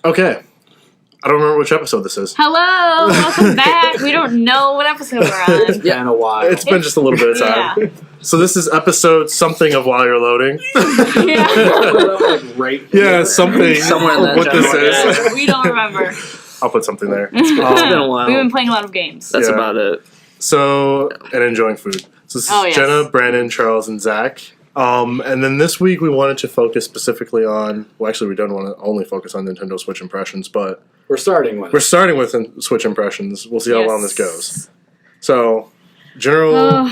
Okay. I don't remember which episode this is. Hello, welcome back. We don't know what episode we're on. It's been a while. It's been just a little bit of time. Yeah. So this is episode something of while you're loading. Right Yeah, something. Somewhere in that what this general is. We don't remember. I'll put something there. It's been a while. We've been playing a lot of games. That's Yeah. about it. So, and enjoying food. So this is Oh, yes. Jenna, Brandon, Charles, and Zach. And then this week we wanted to focus specifically on, well actually we don't want to only focus on Nintendo Switch impressions, but We're starting with Switch impressions. We'll see how Yes. long this goes. So, general,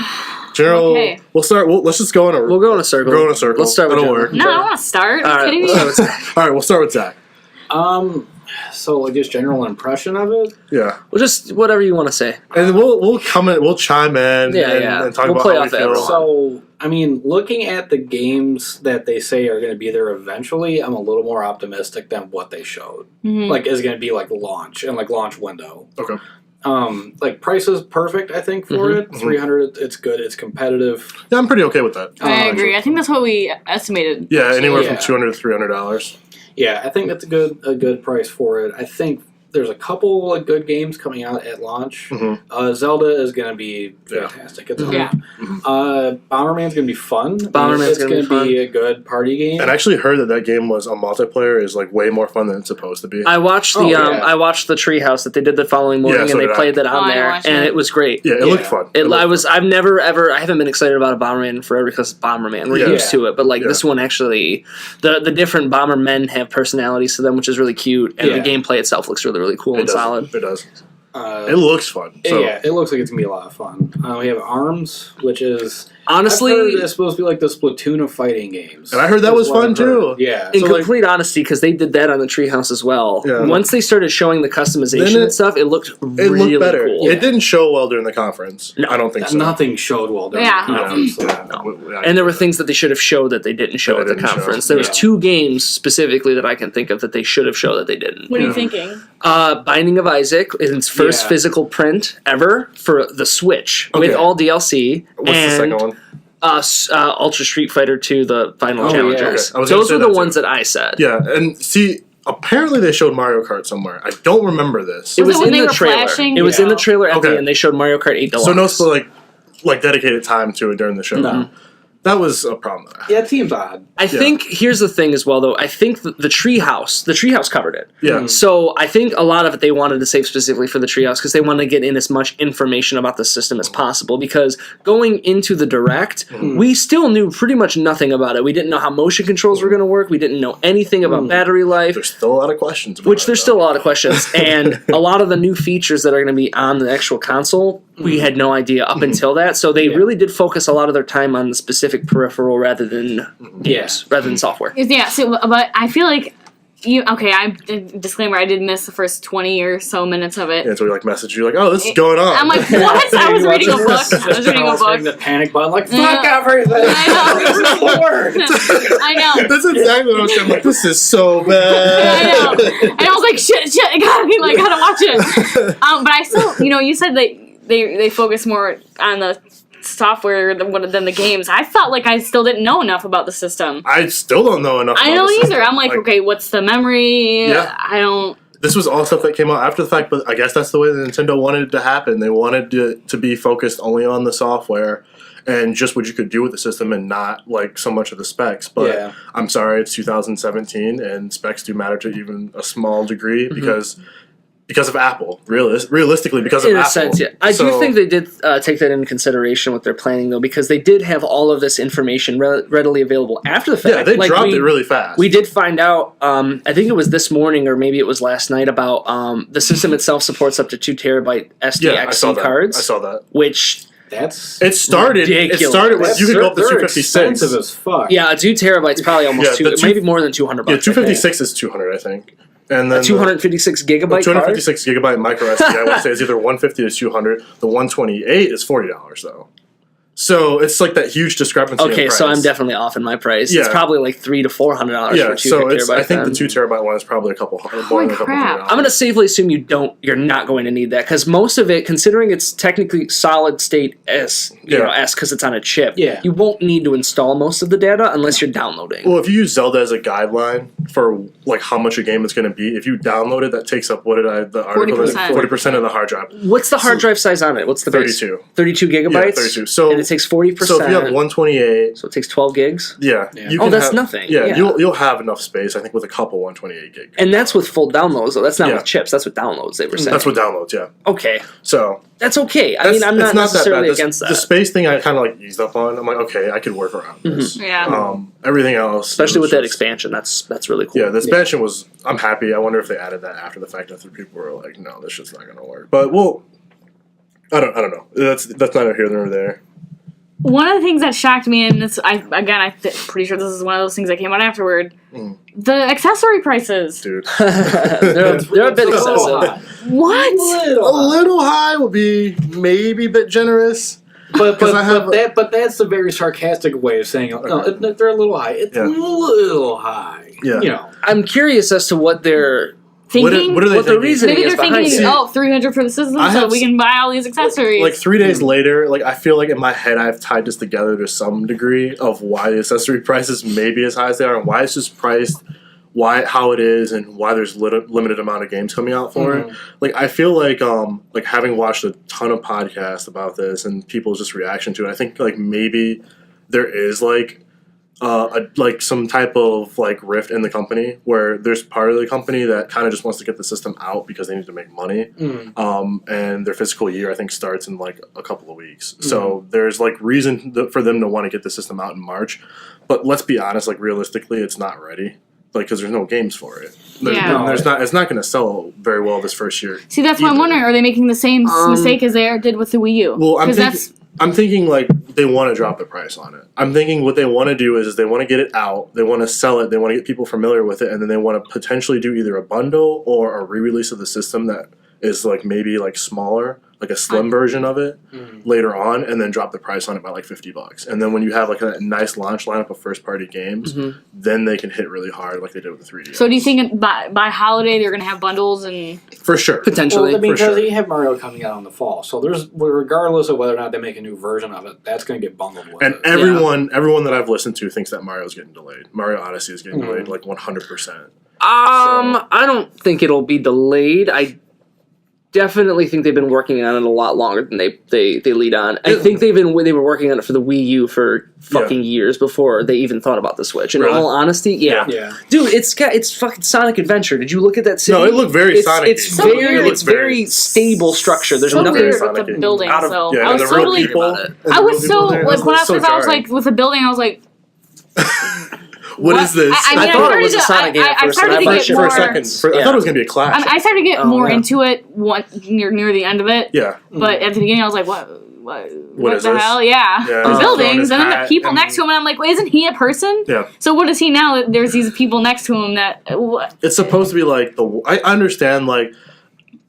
Okay. we'll start, let's just go in a, We'll go in a circle. Go in a circle. Let's start with That'll Jenna. work. No, I don't want to start. All Are right, you kidding we'll me? start with Zach. Alright, we'll start with Zach. So like just general impression of it. Yeah. Well, just whatever you want to say. And then we'll chime in and talk We'll about play how we off that. feel. So, I mean, looking at the games that they say are going to be there eventually, I'm a little more optimistic than what they showed. Mhm. Like, is going to be like launch and like launch window. Okay. Like price is perfect, I think, for Mhm. it. 300, it's good, it's competitive. Yeah, I'm pretty okay with that. I agree. I think that's what we estimated. Yeah, anywhere Yeah. from $200 to $300. Yeah, I think that's a good price for it. I think there's a couple of good games coming out at launch. Mhm. Zelda is going to be Yeah. fantastic. It's Yeah. Bomberman's going to be fun. Bomberman's it's gonna be going to be a good party game. And I actually heard that game was on multiplayer is like way more fun than it's supposed to be. I watched the Oh, yeah. I watched the Treehouse that they did the following morning, Yeah, so and they did I. played that on Oh, I there, watched and it. it was great. Yeah, it looked fun. I've never ever I haven't been excited about a Bomberman forever because it's Bomberman. We're Yeah. used to it, but like Yeah. this one actually, the different Bombermen have personalities to them, which is really cute, and Yeah. the gameplay itself looks really really cool It and does. solid. It does. Uh, It looks fun. So. Yeah, it looks like it's gonna be a lot of fun. We have Arms, which is Honestly, I've heard it's supposed to be like the Splatoon of fighting games. And I heard that Is was what fun I've heard. too. Yeah, in so like, complete honesty, because they did that on the Treehouse as well. Yeah. Once they started showing the customization Then and stuff, it looked It really looked better. cool. It didn't show well during the conference. No. I don't think so. nothing showed well during Yeah. the conference. so- Yeah. And there were things that they should have showed that they didn't show That at they the didn't show. conference. There was Yeah. 2 games specifically that I can think of that they should have shown that they didn't. What are Yeah. you thinking? Binding of Isaac in its first Yeah. physical print ever for the Switch with Okay. all DLC. What's the and second one? Ultra Street Fighter 2, the final Oh, challengers. yeah. Okay. I was gonna Those say were the that, too. ones that I said. Yeah, and see, apparently they showed Mario Kart somewhere. I don't remember this. It Was was it when in they the were trailer. flashing? It was in the trailer at Okay. the end. They showed Mario Kart 8 Deluxe. So no like dedicated time to it during the show. No. That was a problem. Yeah, it seems odd. I think here's the thing as well, though. I think the Treehouse covered it. Yeah. So I think a lot of it they wanted to save specifically for the Treehouse because they wanted to get in as much information about the system as possible. Because going into the Direct, we still knew pretty much nothing about it. We didn't know how motion controls were going to work. We didn't know anything about battery life. There's still a lot of questions about Which it, there's though. still a lot of questions, and a lot of the new features that are going to be on the actual console, we had no idea up until that. So they really did focus a lot of their time on the specific peripheral rather than games, rather than software. Yeah, so, but I feel like disclaimer, I did miss the first 20 or so minutes of it. Yeah, so we like message you like, oh, this is going on. I'm like, what? I was reading a book. I was reading a Hitting book. the panic button, like, fuck Yeah. everything! I know. Lord! I know. That's exactly what I was saying. I'm like, this is so bad. I know. And I was like, shit, I gotta watch it. But I still, you said that they focus more on the software than the games. I felt like I still didn't know enough about the system. I still don't know enough. I about don't the either. system. I'm like, okay, what's the memory? Yeah. I don't. This was all stuff that came out after the fact, but I guess that's the way that Nintendo wanted it to happen. They wanted it to be focused only on the software and just what you could do with the system and not like so much of the specs. But Yeah. I'm sorry, it's 2017 and specs do matter to even a small degree because of Apple. Realistically, because of In a Apple. sense, yeah. I do think they did take that into consideration with their planning, though, because they did have all of this information readily available after the fact. Yeah, they dropped it really fast. We did find out, I think it was this morning or maybe it was last night, about the system itself supports up to 2 terabyte I saw SDXC that. cards. I saw that. Which, It started ridiculous. with you could go up to They're 256. expensive as fuck. yeah, 2 terabytes probably almost Yeah, maybe more than $200. Yeah, 256 is 200, I think. And then 256 gigabyte 256 gigabyte micro SD, I would say is either 150 to 200. The 128 is $40 though. So it's like that huge discrepancy. Okay, in price. so I'm definitely off in my price. Yeah. It's probably like $300 to $400 Yeah, for 2 so it's. terabyte. I think then. the 2 terabyte one is probably a couple more than a couple crap. $100. I'm going to safely assume you're not going to need that because most of it, considering it's technically solid state S, S because it's on a chip, you won't need to install most of the data unless you're downloading. Well, if you use Zelda as a guideline for like how much a game is going to be, if you download it, that takes up the article 40% of the hard drive. What's the hard drive size on it? What's the 32. base? 32 gigabytes. Yeah, 32. So and it takes 40%. So if you have 128, so it takes 12 gigs. Yeah. You Oh, can that's have, nothing. Yeah, you'll have enough space. I think with a couple 128 gig. And that's with full downloads. Though. That's not with chips. That's with downloads. They were saying. That's with downloads. Yeah. Okay. So that's okay. I mean, I'm not necessarily against that. The space thing I kind of like eased up on. I'm like, okay, I could work around this. Yeah. Everything else, especially with that expansion, that's really cool. Yeah, the expansion was. I'm happy. I wonder if they added that after the fact. After people were like, no, this shit's not gonna work. But well, I don't know. That's neither here nor there. One of the things that shocked me, and this, I'm pretty sure this is one of those things that came out afterward. The accessory prices, dude, they're a bit excessive. What? A little high would be maybe a bit generous. But that's a very sarcastic way of saying they're a little high. It's a little high. Yeah. You know. I'm curious as to what they're thinking. What are they what the reasoning Maybe is they're behind thinking, it. 300 for the system, so we can buy all these accessories. Like 3 days later, like I feel like in my head I've tied this together to some degree of why the accessory prices may be as high as they are and why it's just priced, how it is, and why there's limited amount of games coming out for it. Like I feel like having watched a ton of podcasts about this and people's just reaction to it, I think like maybe there is like some type of like rift in the company where there's part of the company that kind of just wants to get the system out because they need to make money. And their fiscal year I think starts in like a couple of weeks. So there's like reason for them to want to get the system out in March. But let's be honest, like realistically, it's not ready. Like, because there's no games for it. It's not going to sell very well this first year. See, that's why I'm wondering, are they making the same mistake as they did with the Wii U? Well, I'm thinking like they want to drop the price on it. I'm thinking what they want to do is they want to get it out, they want to sell it, they want to get people familiar with it, and then they want to potentially do either a bundle or a re-release of the system that is like maybe like smaller, like a slim version of it later on, and then drop the price on it by like $50. And then when you have like a nice launch lineup of first party games, then they can hit really hard like they did with the 3DS. So do you think by holiday they're going to have bundles and for sure potentially? Well, because you have Mario coming out in the fall, so there's regardless of whether or not they make a new version of it, that's going to get bundled with and it. everyone that I've listened to thinks that Mario's getting delayed. Mario Odyssey is getting delayed like 100%. I don't think it'll be delayed. I definitely think they've been working on it a lot longer than they lead on. I think they were working on it for the Wii U for fucking years before they even thought about the Switch. In all honesty, yeah. Dude, it's fucking Sonic Adventure. Did you look at that city? No, it looked very Sonic. It's very stable structure. There's so nothing weird with the building. out of So I was totally about it. I was so like when I first I was like with the building I was like. What is this? I thought it was a Sonic game I started to get more. For a second. I thought it was going to be a Clash. I started to get more into it near the end of it. Yeah. But at the beginning, I was like, what is the this? hell? Yeah. The buildings, and then the people and next to him, and I'm like, well, isn't he a person? Yeah. So what is he now that there's these people next to him that... It's supposed to be like I understand, like,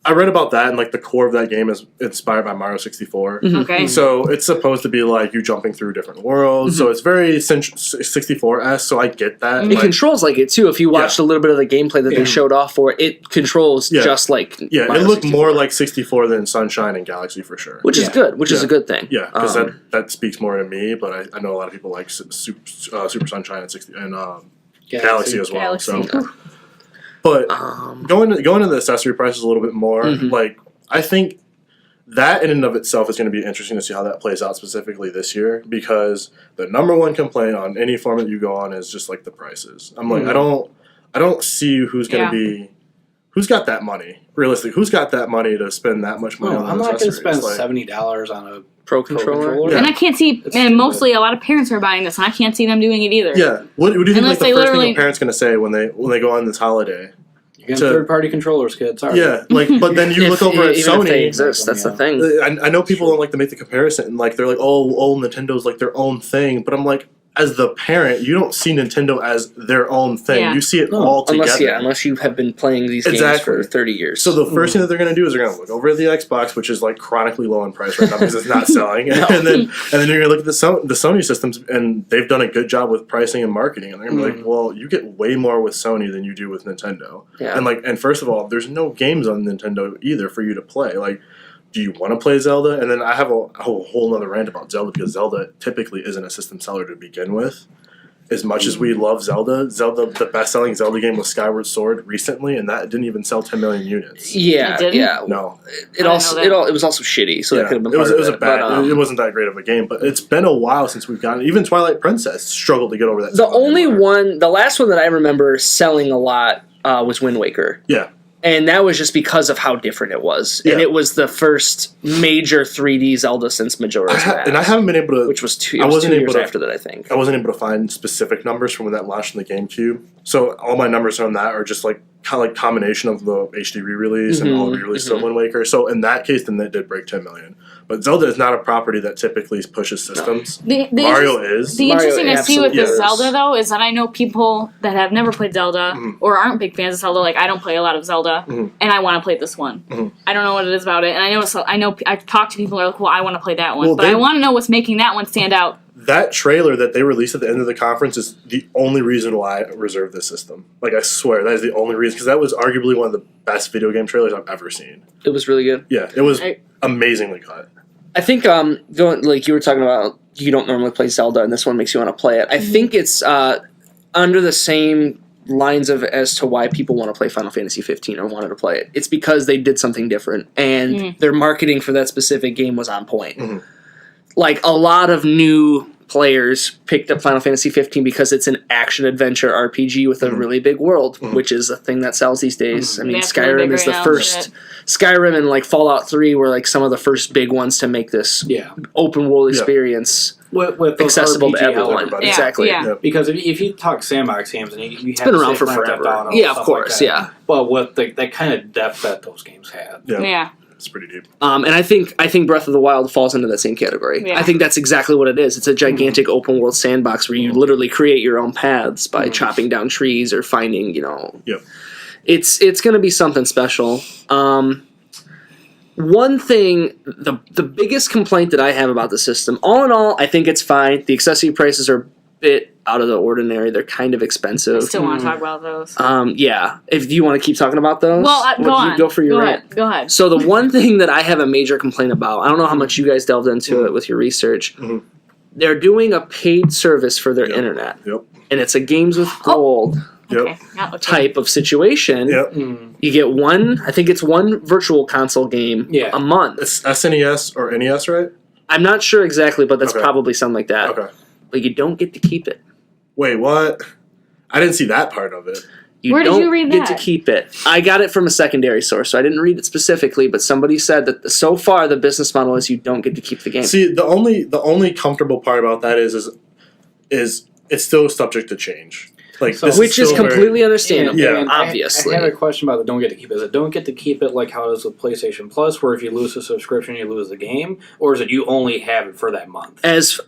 I read about that, and like the core of that game is inspired by Mario 64. Okay. So it's supposed to be like you jumping through different worlds. So it's very 64-esque. So I get that. It controls like it too. If you watched a little bit of the gameplay that they showed off for it, it controls just like Mario it looked 64. More like 64 than Sunshine and Galaxy for sure. Which is good. Which is a good thing. Yeah, because that speaks more to me. But I know a lot of people like Super Sunshine and Galaxy as well. Galaxy. So. But going to the accessory prices a little bit more, like I think that in and of itself is going to be interesting to see how that plays out specifically this year, because the number one complaint on any form that you go on is just like the prices. I'm like, I don't see who's going to be, who's got that money realistically, who's got that money to spend that much money on I'm not going to spend like, $70 on a Pro controller. Yeah. And I can't see, and mostly a lot of parents are buying this, and I can't see them doing it either. Yeah. What do you think Unless like, the first thing literally- a parent's going to say when they go on this holiday? You get third-party controllers, kids. Sorry. Yeah, like, but then you look over at even Sony. If they exist, that's the thing. I know people don't like to make the comparison, and like they're like, oh, Nintendo's like their own thing, but I'm like, as the parent, you don't see Nintendo as their own thing. Yeah. You see it all together. Unless you have been playing these games for 30 years. So the first thing that they're going to do is they're going to look over at the Xbox, which is like chronically low in price right now because it's not selling, and then you're going to look at the Sony systems, and they've done a good job with pricing and marketing, and they're going to be like, well, you get way more with Sony than you do with Nintendo. Yeah. And first of all, there's no games on Nintendo either for you to play. Like, do you want to play Zelda? And then I have a whole other rant about Zelda because Zelda typically isn't a system seller to begin with. As much as we love Zelda, the best-selling Zelda game was Skyward Sword recently, and that didn't even sell 10 million units. Yeah, It didn't? yeah. No. It was also shitty, so that could have been it was part of a bad. It wasn't that great of a game, but it's been a while since we've gotten. Even Twilight Princess struggled to get over that. The last one that I remember selling a lot was Wind Waker. Yeah. And that was just because of how different it was. Yeah. And it was the first major 3D Zelda since Majora's Mask. And I haven't been able to... Which was 2 years after that, I think. I wasn't able to find specific numbers from when that launched in the GameCube. So all my numbers on that are just kind of combination of the HD re-release and all the re-releases of Wind Waker. So in that case, then they did break 10 million. But Zelda is not a property that typically pushes systems. Mario is. The interesting I see with absolutely this is. Zelda, though, is that I know people that have never played Zelda or aren't big fans of Zelda. Like, I don't play a lot of Zelda, and I want to play this one. I don't know what it is about it. And I know I've talked to people who are like, well, I want to play that one. Well, but I want to know what's making that one stand out. That trailer that they released at the end of the conference is the only reason why I reserved this system. Like, I swear, that is the only reason. Because that was arguably one of the best video game trailers I've ever seen. It was really good. Yeah, it was amazingly cut. I think, going like you were talking about, you don't normally play Zelda, and this one makes you want to play it. I think it's under the same lines of as to why people want to play Final Fantasy 15 or wanted to play it. It's because they did something different, and their marketing for that specific game was on point. Like, a lot of new players picked up Final Fantasy 15 because it's an action-adventure RPG with a really big world, which is a thing that sells these days. I mean, That's really Skyrim big is the right now, first... shit. Skyrim and, like, Fallout 3 were, like, some of the first big ones to make this open-world experience with accessible to RPG everyone. everybody. Exactly. Yeah. Because if you talk sandbox games, and you have been to around sit for and write that forever. down and Yeah, of stuff course, like yeah. that. But with the kind of depth that those games had. Yeah. It's pretty deep. And I think Breath of the Wild falls into that same category. Yeah. I think that's exactly what it is. It's a gigantic open world sandbox where you literally create your own paths by chopping down trees or finding, Yep. It's going to be something special. One thing, the biggest complaint that I have about the system, all in all, I think it's fine. The accessory prices are a bit out of the ordinary. They're kind of I expensive. still want to talk about those. Yeah. If you want to keep talking about those, Well, go on. Go for your rant. Go ahead. So the one thing that I have a major complaint about, I don't know how much you guys delved into it with your research. They're doing a paid service for their internet, and it's a Games with Gold Okay. type of situation. You get one virtual console game a month. It's SNES or NES, right? I'm not sure exactly, but that's probably something like that. Okay. But you don't get to keep it. Wait, what? I didn't see that part of it. Where did you read get that? to keep it. I got it from a secondary source, so I didn't read it specifically, but somebody said that so far the business model is you don't get to keep the game. See, the only comfortable part about that is it's still subject to change. Like, So- this Which is still completely understandable, Yeah. obviously. I had a question about the don't get to keep it. Is it don't get to keep it like how it is with PlayStation Plus, where if you lose a subscription, you lose the game? Or is it you only have it for that month? As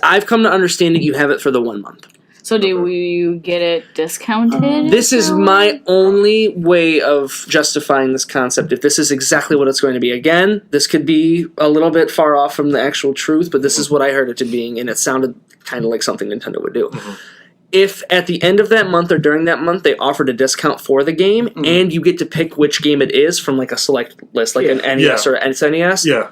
I've come to understand it, you have it for the 1 month. So do you get it discounted? This is my only way of justifying this concept. If this is exactly what it's going to be, again, this could be a little bit far off from the actual truth, but this is what I heard it to being, and it sounded kind of like something Nintendo would do. If at the end of that month or during that month they offered a discount for the game, and you get to pick which game it is from like a select list, like an NES or SNES,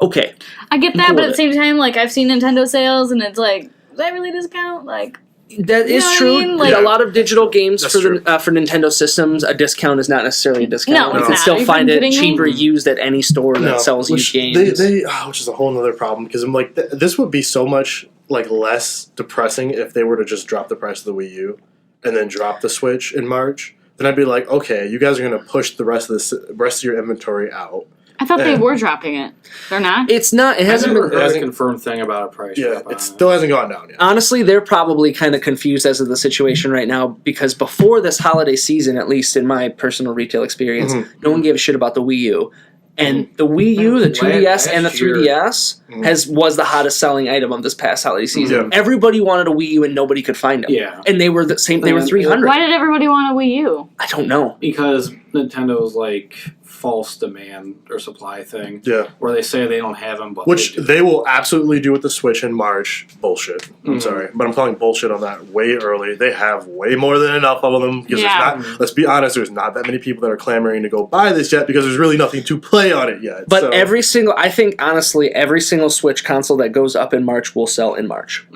okay. I get that, cool but at with the same time, like, I've seen Nintendo sales, and it's like, does that really discount? Like, That is know what I true. mean? Like- a lot of digital games That's for true. for Nintendo systems, a discount is not necessarily a discount. No, you it's can not. still Are you find it kidding me? cheaper used at any store that sells used games. Which is a whole other problem because I'm like, this would be so much like less depressing if they were to just drop the price of the Wii U and then drop the Switch in March. Then I'd be like, okay, you guys are going to push the rest of your inventory out. I thought they were dropping it. They're not? It's not. It I hasn't never been. heard a confirmed thing about a price drop on It still hasn't gone down yet. Honestly, they're probably kind of confused as of the situation right now because before this holiday season, at least in my personal retail experience, no one gave a shit about the Wii U. And the Wii U, the 2DS, and the Last year. 3DS was the hottest selling item of this past holiday season. Yeah. Everybody wanted a Wii U, and nobody could find them. Yeah. And they were the same. They were 300. Why did everybody want a Wii U? I don't know. Because Nintendo's like false demand or supply thing, Yeah. where they say they don't have them, but Which they do. they will absolutely do with the Switch in March. Bullshit. I'm sorry, but I'm calling bullshit on that way early. They have way more than enough of them. Because Yeah. there's not, let's be honest, there's not that many people that are clamoring to go buy this yet because there's really nothing to play on it yet. But So, I think honestly, every single Switch console that goes up in March will sell in March.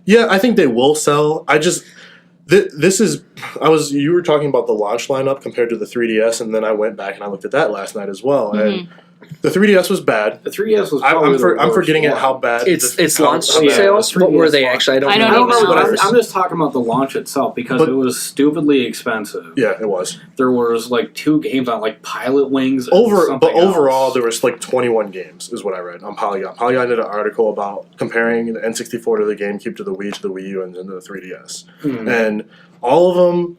yeah, I think they will sell. I just you were talking about the launch lineup compared to the 3DS, and then I went back and I looked at that last night as well, and the 3DS was bad. The 3DS was. I'm forgetting it how bad It's how launch bad it sales. was. What were they launch. actually? I don't I know. don't even know. Whatever. I'm just talking about the launch itself because But- it was stupidly expensive. Yeah, it was. There was like 2 games on like Pilot Wings. And something Overall, else. there was like 21 games, is what I read on Polygon. Polygon did an article about comparing the N64 to the GameCube to the Wii to the Wii U and then to the 3DS, and all of them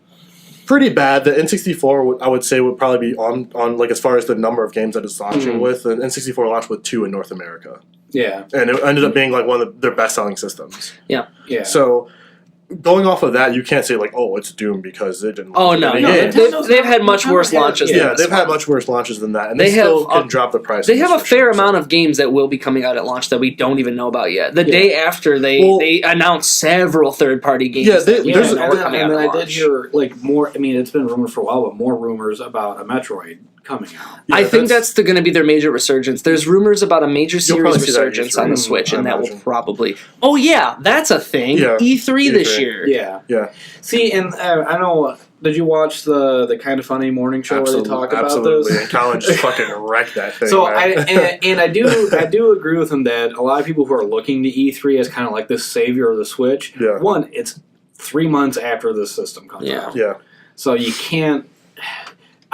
pretty bad. The N64, I would say, would probably be on like as far as the number of games that it's launching with. The N64 launched with 2 in North America, Yeah. and it ended up being like one of their best selling systems. Yeah. So. Going off of that, you can't say like, "Oh, it's doomed" because it didn't. Oh launch no, any no, games. they've had much worse launches. Yeah, than they've this had one. much worse launches than that, and They they still have can drop the price. They on have the a Switch, fair so. amount of games that will be coming out at launch that we don't even know about yet. The day after they announced several third-party games. Yeah, that we there's didn't know were and coming then out at I did launch. hear like more. I mean, it's been rumored for a while, but more rumors about a Metroid coming out. Yeah, I think that's going to be their major resurgence. There's rumors about a major series probably see that at resurgence E3, on the Switch, I and that will imagine. probably. Oh yeah, that's a thing. Yeah, E3 this E3. year. Yeah. Yeah, See, and I know. Did you watch the Kind of Funny morning show where they talk about absolutely. this? And Colin just fucking wrecked that thing. So man. I do agree with him that a lot of people who are looking to E3 as kind of like this savior of the Switch. Yeah. One, it's 3 months after the system comes Yeah. out. yeah, So you can't.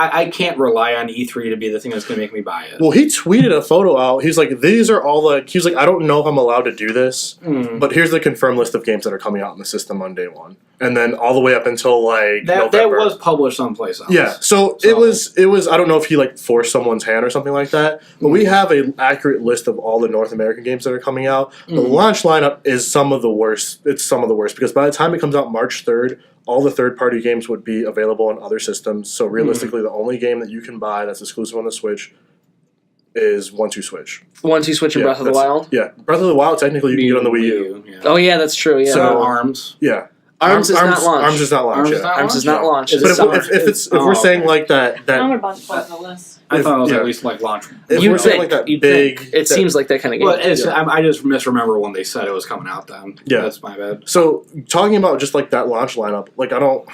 I can't rely on E3 to be the thing that's going to make me buy it. well, he tweeted a photo out. He's like, "These are all the." He's like, "I don't know if I'm allowed to do this, but here's the confirmed list of games that are coming out in the system on day one, and then all the way up until like that November." was published someplace else. Yeah, so it was. I don't know if he like forced someone's hand or something like that, but we have an accurate list of all the North American games that are coming out. The launch lineup is some of the worst. It's some of the worst because by the time it comes out March 3rd, all the third-party games would be available on other systems. So realistically, the only game that you can buy that's exclusive on the Switch is 1-2 Switch. 1-2 Switch and Breath of the that's- Wild. Yeah, Breath of the Wild technically you can get on the Wii U. Yeah. Oh yeah, that's true. Yeah. So- Arms. Yeah, Arms is not launched. Arms is not launched. Arms yeah. is not Arms is not launched. Is But it if, summer? if we're Oh, saying okay. like that I'm about to put on the list. I thought it was yeah. at least like launch. if You'd we're saying think, like that you'd big, think. It seems like that kind of game. Well, I just misremember when they said it was coming out then. Yeah. That's my bad. So talking about just like that launch lineup, like I don't.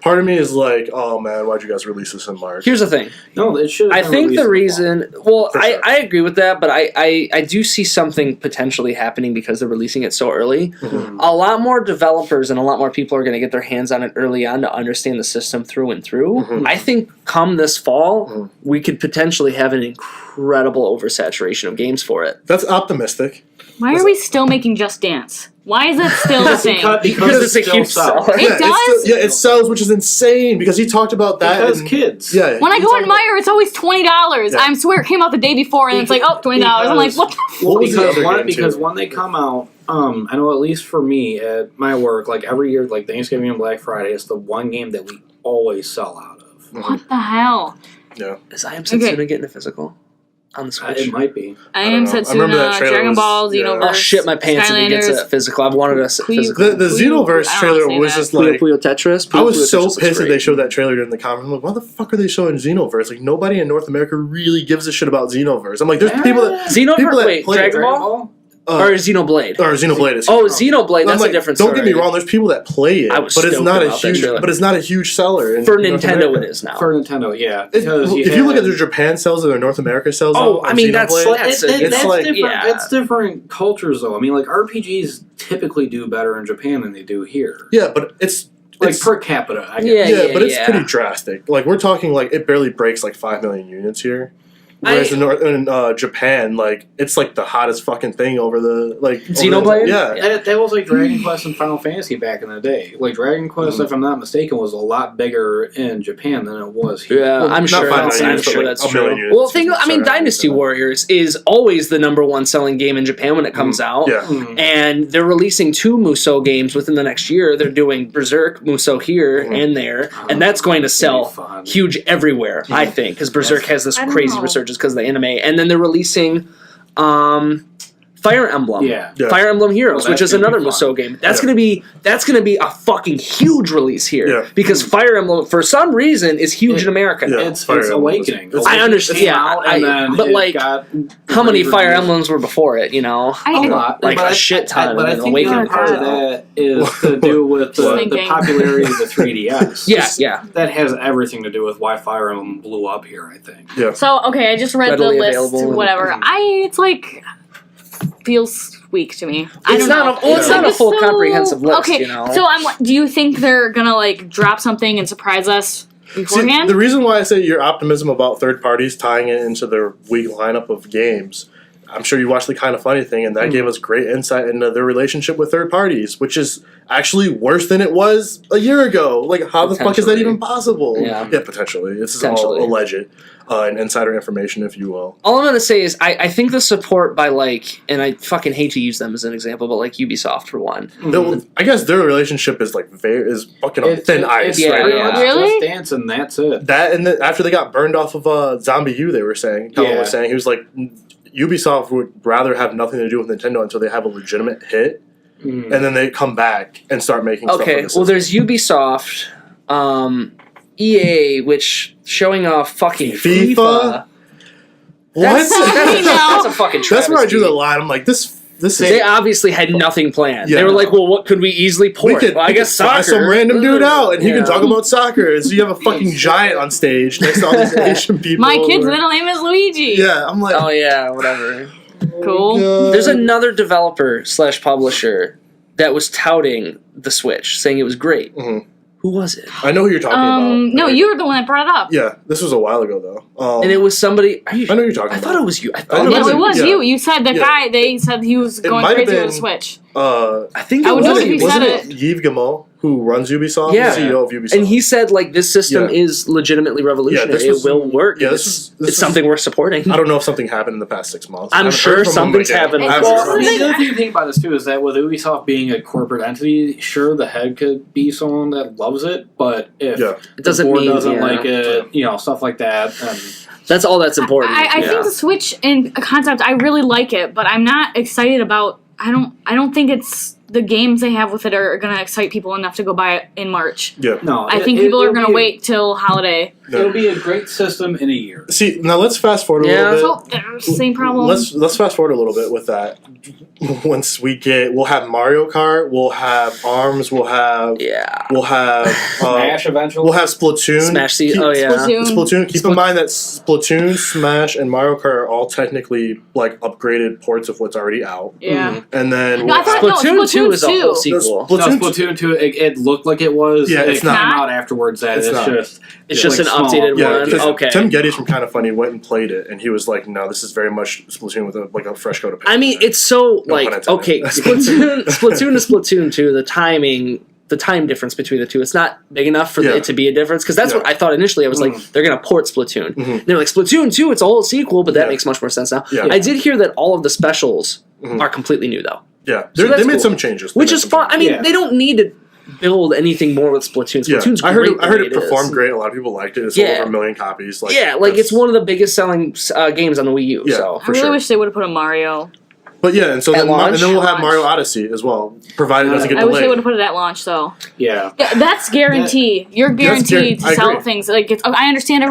Part of me is like, oh man, why'd you guys release this in March? Here's the thing. No, it should. I think the reason. Well, For sure. I agree with that, but I do see something potentially happening because they're releasing it so early. Mhm. A lot more developers and a lot more people are going to get their hands on it early on to understand the system through and through. Mhm. I think come this fall, Mhm. we could potentially have an incredible oversaturation of games for it. That's optimistic. Why are we still making Just Dance? Why is that still the thing? because it's a still huge sells. seller. It does? It sells, which is insane because he talked about that. Because in- kids. Yeah. When I he go talked on Meijer, it's always $20. Yeah. I swear it came out the day before, and it's like, oh, $20. I'm like, what the f- What was the because other game, because too? when they come out, I know at least for me at my work, like every year, like Thanksgiving and Black Friday, it's the one game that we always sell out of. What the hell? Is I Am Setsuna Okay. getting a physical on the Switch? It might be. I don't am know. I remember that Setsuna, trailer Dragon was- Ball, yeah. Xenoverse. Oh shit my pants if he gets a Skylanders. physical. I've wanted a physical. The Xenoverse I don't trailer wanna was say just Puyo like. Puyo Tetris. I Puyo was Puyo so Tetris is pissed that great. they showed that trailer during the conference. I'm like, why the fuck are they showing Xenoverse? Like, nobody in North America really gives a shit about Xenoverse. I'm like, there's people that. Xenoverse. People that Wait, play Dragon Ball or Xenoblade? Or Xenoblade is. Oh, Xenoblade. I'm That's like, a different don't story. get me wrong. There's people that play it, I was but it's stoked not a about that huge. trailer. But it's not a huge seller in For North Nintendo, America. it is now. For Nintendo, yeah. If Because you look at their Japan sales or their North America sales, Oh, on I mean, that's Xenoblade, that's it's like- different. yeah. It's different cultures, though. I mean, like RPGs typically do better in Japan than they do here. yeah, but it's Like per capita, I guess. Yeah. yeah, but it's pretty drastic. Like we're talking like it barely breaks like 5 million units here. Whereas in Japan, like it's like the hottest fucking thing over the Xenoblade? Yeah. That was like Dragon Quest and Final Fantasy back in the day. Like Dragon Quest, if I'm not mistaken, was a lot bigger in Japan than it was here. Yeah, Well, I'm not sure. 5 million, I'm but sure like that's a million true. units. Well, Dynasty Warriors. Warriors is always the number one selling game in Japan when it comes out. Yeah. And they're releasing 2 Musou games within the next year. They're doing Berserk Musou here and there, and that's going to sell fun. huge everywhere, I think, because Berserk has this I don't crazy know. resurgence because of the anime. And then they're releasing Fire Emblem. Yeah. Fire Emblem Heroes, Well, which is that's gonna another be fun. Musou game. That's gonna be a fucking huge release here. Yeah. Because Fire Emblem, for some reason, is huge in America now. Yeah. It's Fire Emblem Awakening. was- I understand. It's Yeah, out, and then but it like, got how many great Fire reviews. Emblems were before it? You know, A lot, Like but a shit ton, But I and think the Awakening other part of comes out. that is to do with the Thinking. popularity of the 3DS. yeah. That has everything to do with why Fire Emblem blew up here, I think. Yeah. So okay, I just read Readily the list. available and- Whatever. It's like feels weak to me. I It's don't not know. a- it's not a full so- comprehensive list, Okay, you know? so do you think they're gonna like drop something and surprise us See, beforehand? the reason why I say your optimism about third parties tying it into their weak lineup of games, I'm sure you watched the Kind of Funny thing, and that gave us great insight into their relationship with third parties, which is actually worse than it was a year ago. Like, how the fuck is that Potentially. even possible? Yeah. Potentially. This is Potentially. all alleged and insider information, if you will. All I'm gonna say is I think the support by like, and I fucking hate to use them as an example, but like Ubisoft for one. I guess their relationship is like is fucking on thin ice yeah, right pretty yeah. much now. Really? Just Dance and that's it. That and after they got burned off of Zombie U, they were saying, Kellen was saying, he was like, Ubisoft would rather have nothing to do with Nintendo until they have a legitimate hit, and then they come back and start making stuff. Okay, for the well, system. there's Ubisoft, EA, which showing off fucking FIFA? FIFA. What? That's a fucking travesty. That's where I drew the line. I'm like, this They is. obviously had nothing planned. Yeah. They were like, well, what could we easily port? We could, well, I guess fly soccer. some random dude out, and he Yeah. can talk about soccer. And so you have a fucking giant on stage next to all these Asian people. My kid's who are- middle name is Luigi. Yeah, I'm like, Oh, yeah, whatever. Cool. God. There's another developer / publisher that was touting the Switch, saying it was great. Mhm. Who was it? I know who you're talking about. No, Like, you were the one that brought it up. Yeah, this was a while ago though. And it was somebody. Are you, I know who you're talking I about. thought it was you. I I thought know it No, was it was yeah. you. You said the Yeah. guy. They said he was going might have crazy with been- the Switch. I think I it would was know if you. you said wasn't it Yves Guillemot who runs Ubisoft? Yeah. The CEO of Ubisoft. And he said, like, this system Yeah. is legitimately revolutionary. this was- it will work. yeah, and this it's, was- this it's was- something worth supporting. I don't know if something happened in the past 6 months. I I'm haven't sure heard from him something's again. happened. I Well, haven't heard Well, from I him. mean, the other thing to think about this too is that with Ubisoft being a corporate entity, sure the head could be someone that loves it, but if Yeah. It doesn't the board mean doesn't yeah. like it, stuff like that. That's all that's important. I yeah. think the Switch in concept, I really like it, but I'm not excited about. I don't think it's the games they have with it are going to excite people enough to go buy it in March. Yeah. No, I think people are going to wait till holiday. It'll be a great system in a year. See, now let's fast forward a Yeah. little bit. So same problem. Let's fast forward a little bit with that. Once we'll have Mario Kart, we'll have ARMS, we'll have Smash eventually. we'll have Splatoon. Smash Keep- oh yeah. Splatoon. Keep in mind that Splatoon, Smash, and Mario Kart are all technically like upgraded ports of what's already out. Yeah. And then No, I thought- Splatoon 2 is a whole Splatoon sequel. No, Splatoon, Splatoon 2, it looked like it was. Yeah, it it's came not. out afterwards that It's it's, not. just It's just like an small. updated Yeah, one. because Okay. Tim Geddes from Kind of Funny went and played it, and he was like, "No, this is very much Splatoon with a fresh coat of paint." I mean, it's so No like pun intended. okay, Splatoon to Splatoon 2, the time difference between the two, it's not big enough for Yeah. it to be a difference, because that's Yeah. what I thought initially. I was like, they're gonna port Splatoon. Mhm. They're like, Splatoon 2, it's a whole sequel, but that Yeah. makes much more sense now. Yeah. I did hear that all of the specials Mhm. are completely new though, Yeah, So they that's made cool. some changes, which is fun. I mean, Yeah. they don't need to build anything more with Splatoon. Yeah, Splatoon's I heard great. it, I heard the it way is. performed great. A lot of people liked it. It sold over 1 million copies. Like, yeah, like it's one of the biggest selling games on the Wii U. Yeah. So I really wish they would have put a Mario. But yeah, and so At then, launch? and then we'll have At Mario launch. Odyssey as well, provided it doesn't get I wish they delayed. would have put it at launch though. Yeah. Yeah, that's guarantee. You're guaranteed I to sell agree. things. Like I understand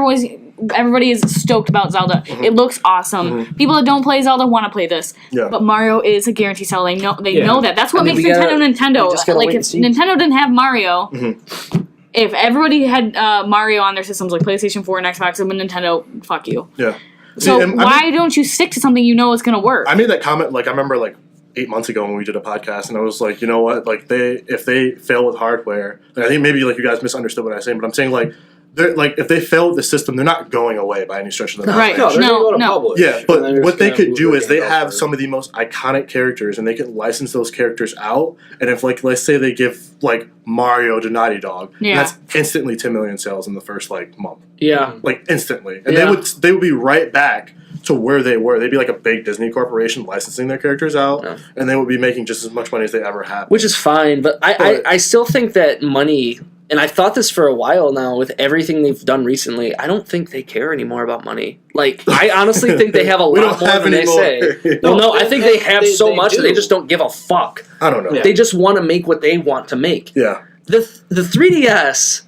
everybody is stoked about Zelda. It looks awesome. People that don't play Zelda want to play this. Yeah. But Mario is a guaranteed sell. They know Yeah. know that. That's what I mean, makes we gotta- Nintendo we just gotta Like wait if and see. Nintendo didn't have Mario, Mhm. if everybody had Mario on their systems like PlayStation 4 and Xbox, and Nintendo, fuck you. Yeah. So See, and why don't you stick to something you know is going to work? I made that comment. Like I remember, like 8 months ago when we did a podcast, and I was like, you know what? Like if they fail with hardware, and I think maybe like you guys misunderstood what I was saying, but I'm saying like they're like if they fail with the system, they're not going away by any stretch of the Right. No, they're No, gonna go to no. publish. Yeah, and but they're what just they gonna could move do the is they game have over. some of the most iconic characters, and they can license those characters out. And if, like, let's say they give like Mario to Naughty Dog, Yeah. that's instantly 10 million sales in the first like month, Yeah. like instantly, and Yeah. they would be right back to where they were. They'd be like a big Disney corporation licensing their characters out, Yeah. and they would be making just as much money as they ever have. Which is fine, but I still think that money, and I've thought this for a while now with everything they've done recently, I don't think they care anymore about money. Like, I honestly think they have a We lot don't more have than they any more. say. Well, no, I think they have so they much that do. they just don't give a fuck. I don't know. Yeah. They just want to make what they want to make. Yeah. The 3DS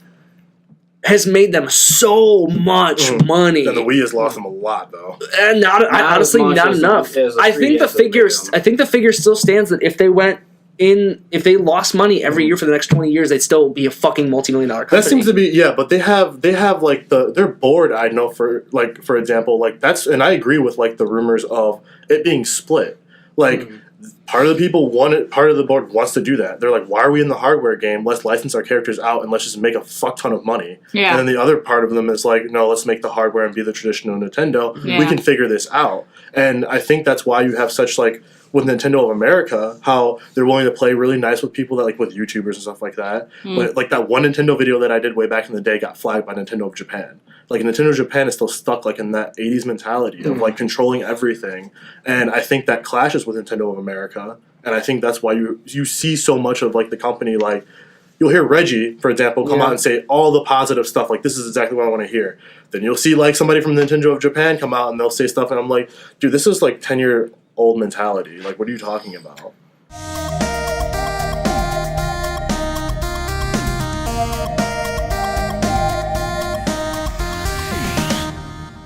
has made them so much money. And the Wii has lost them a lot, though. And honestly, as much not as enough. the- as the I think the 3DS that made figure. them. I think the figure still stands that if they lost money every year for the next 20 years, they'd still be a fucking multi-million-dollar company. That seems to be but they have like their board. I know for example, like that's, and I agree with like the rumors of it being split. Like part of the people want it, part of the board wants to do that. They're like, why are we in the hardware game? Let's license our characters out and let's just make a fuck ton of money. Yeah. And then the other part of them is like, no, let's make the hardware and be the traditional Nintendo. Yeah. We can figure this out. And I think that's why you have such like with Nintendo of America, how they're willing to play really nice with people that like with YouTubers and stuff like that. But like that one Nintendo video that I did way back in the day got flagged by Nintendo of Japan. Like Nintendo of Japan is still stuck like in that 80s mentality of like controlling everything. And I think that clashes with Nintendo of America. And I think that's why you see so much of like the company, like you'll hear Reggie, for example, come out and say all the positive stuff, like this is exactly what I want to hear. Then you'll see like somebody from Nintendo of Japan come out and they'll say stuff and I'm like, dude, this is like 10-year-old mentality. Like, what are you talking about?